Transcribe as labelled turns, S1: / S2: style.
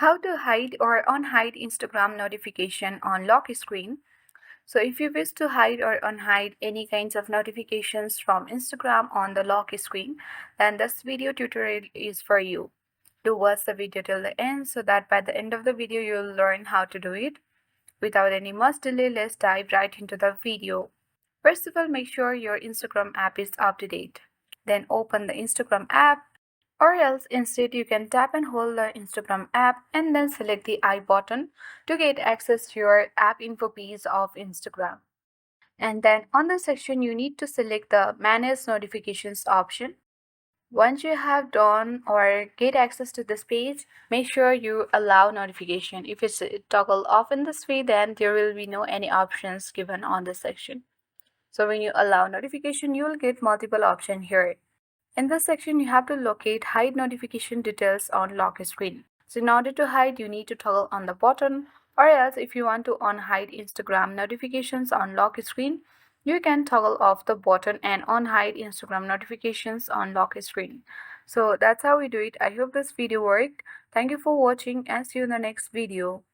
S1: How to hide or unhide Instagram notification on lock screen. So if you wish to hide or unhide any kinds of notifications from Instagram on the lock screen, then this video tutorial is for you. Do watch the video till the end so that by the end of the video you'll learn how to do it. Without any much delay, let's dive right into the video. First of all, make sure your Instagram app is up to date. Then open the Instagram app, or else instead you can tap and hold the Instagram app and then select the I button to get access to your app info page of Instagram. And then on the section you need to select the manage notifications option. Once you have done or get access to this page, make sure you allow notification. If it's toggle off in this way, then there will be no any options given on this section. So when you allow notification, you will get multiple options here. In this section, you have to locate hide notification details on lock screen. So in order to hide, you need to toggle on the button, or else if you want to unhide Instagram notifications on lock screen, you can toggle off the button and unhide Instagram notifications on lock screen. So that's how we do it. I hope this video worked. Thank you for watching and see you in the next video.